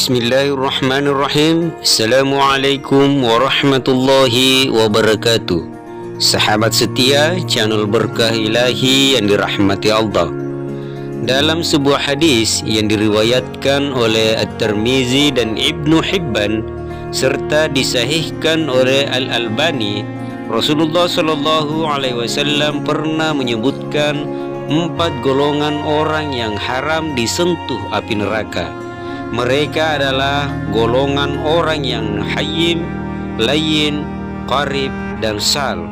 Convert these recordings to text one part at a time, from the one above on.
Bismillahirrahmanirrahim. Assalamualaikum warahmatullahi wabarakatuh. Sahabat setia channel Berkah Ilahi yang dirahmati Allah. Dalam sebuah hadis yang diriwayatkan oleh At-Tirmizi dan Ibnu Hibban serta disahihkan oleh Al-Albani, Rasulullah Shallallahu Alaihi Wasallam pernah menyebutkan 4 golongan orang yang haram disentuh api neraka. Mereka adalah golongan orang yang hayyim, layyin, qarib, dan sal.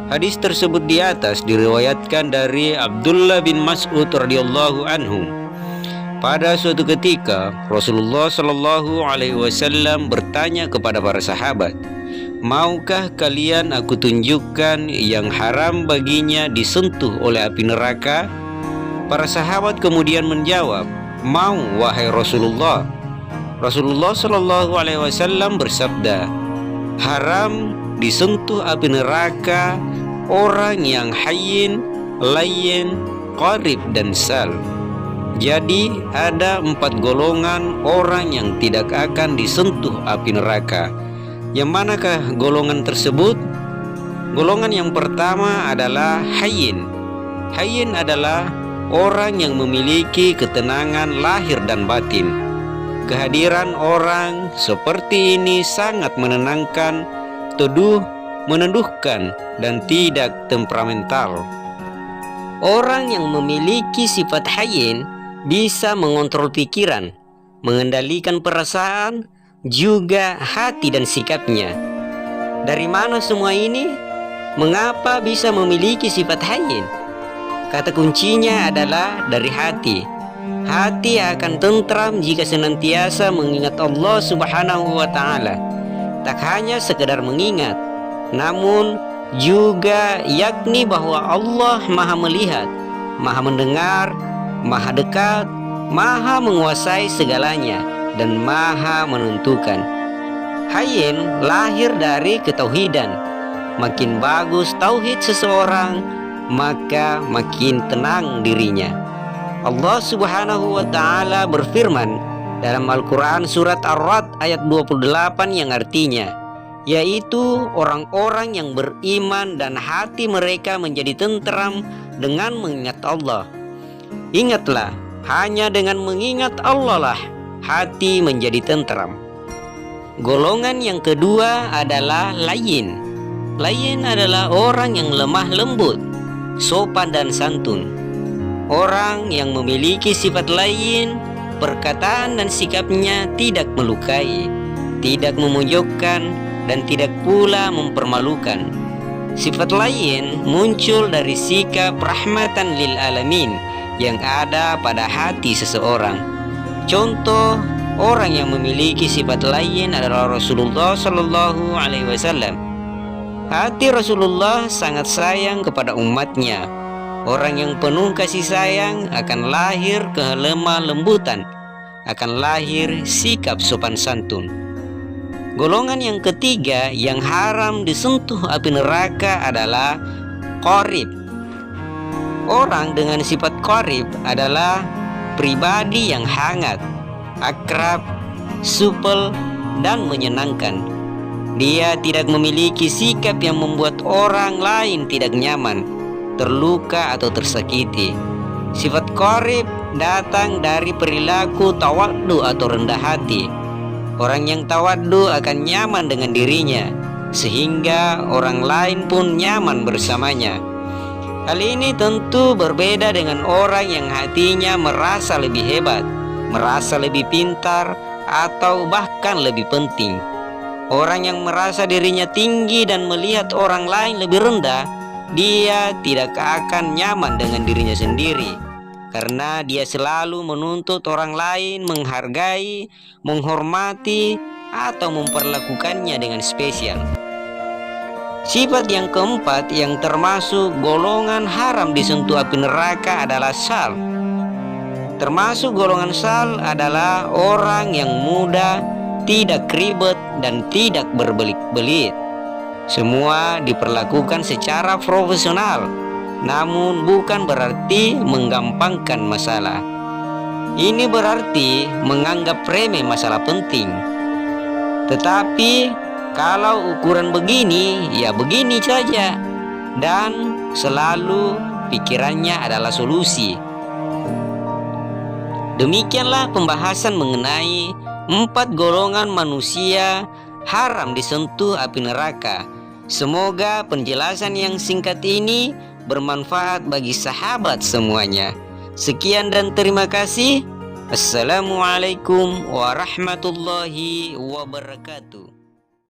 Hadis tersebut di atas diriwayatkan dari Abdullah bin Mas'ud radhiyallahu anhu. Pada suatu ketika Rasulullah Shallallahu Alaihi Wasallam bertanya kepada para sahabat, "Maukah kalian aku tunjukkan yang haram baginya disentuh oleh api neraka?" Para sahabat kemudian menjawab, "Mau, wahai Rasulullah." Rasulullah Shallallahu Alaihi Wasallam bersabda, "Haram disentuh api neraka orang yang hayyin, layyin, qarib, dan sal." Jadi ada 4 golongan orang yang tidak akan disentuh api neraka. Yang manakah golongan tersebut? Golongan yang pertama adalah hayyin. Hayyin adalah orang yang memiliki ketenangan lahir dan batin. Kehadiran orang seperti ini sangat menenangkan, teduh, meneduhkan, dan tidak temperamental. Orang yang memiliki sifat hayyin bisa mengontrol pikiran, mengendalikan perasaan, juga hati dan sikapnya. Dari mana semua ini? Mengapa bisa memiliki sifat hayyin? Kata kuncinya adalah dari hati. Hati akan tentram jika senantiasa mengingat Allah Subhanahu wa Ta'ala. Tak hanya sekedar mengingat, namun juga yakni bahwa Allah Maha melihat, Maha mendengar, Maha dekat, Maha menguasai segalanya, dan Maha menentukan. Hayyin lahir dari ketauhidan. Makin bagus tauhid seseorang, maka makin tenang dirinya. Allah Subhanahu wa Ta'ala berfirman dalam Al-Quran surat Ar-Ra'd ayat 28 yang artinya, yaitu orang-orang yang beriman dan hati mereka menjadi tentram dengan mengingat Allah. Ingatlah, hanya dengan mengingat Allah lah hati menjadi tentram. Golongan yang kedua adalah layyin. Layyin adalah orang yang lemah lembut, sopan dan santun. Orang yang memiliki sifat layyin, perkataan dan sikapnya tidak melukai, tidak memojokkan, dan tidak pula mempermalukan. Sifat layyin muncul dari sikap rahmatan lil alamin yang ada pada hati seseorang. Contoh orang yang memiliki sifat layyin adalah Rasulullah Shallallahu Alaihi Wasallam. Hati Rasulullah sangat sayang kepada umatnya. Orang yang penuh kasih sayang akan lahir kelemah lembutan, akan lahir sikap sopan santun. Golongan yang ketiga yang haram disentuh api neraka adalah qarib. Orang dengan sifat qarib adalah pribadi yang hangat, akrab, supel, dan menyenangkan. Dia tidak memiliki sikap yang membuat orang lain tidak nyaman, terluka, atau tersakiti. Sifat qarib datang dari perilaku tawaddu atau rendah hati. Orang yang tawaddu akan nyaman dengan dirinya, sehingga orang lain pun nyaman bersamanya. Hal ini tentu berbeda dengan orang yang hatinya merasa lebih hebat, merasa lebih pintar, atau bahkan lebih penting. Orang yang merasa dirinya tinggi dan melihat orang lain lebih rendah, dia tidak akan nyaman dengan dirinya sendiri, karena dia selalu menuntut orang lain menghargai, menghormati, atau memperlakukannya dengan spesial. Sifat yang keempat yang termasuk golongan haram disentuh api neraka adalah sal. Termasuk golongan sal adalah orang yang mudah, tidak ribet, dan tidak berbelit-belit. Semua diperlakukan secara profesional, namun bukan berarti menggampangkan masalah. Ini berarti menganggap remeh masalah penting. Tetapi kalau ukuran begini, ya begini saja. Dan selalu pikirannya adalah solusi. Demikianlah pembahasan mengenai 4 golongan manusia haram disentuh api neraka. Semoga penjelasan yang singkat ini bermanfaat bagi sahabat semuanya. Sekian dan terima kasih. Assalamualaikum warahmatullahi wabarakatuh.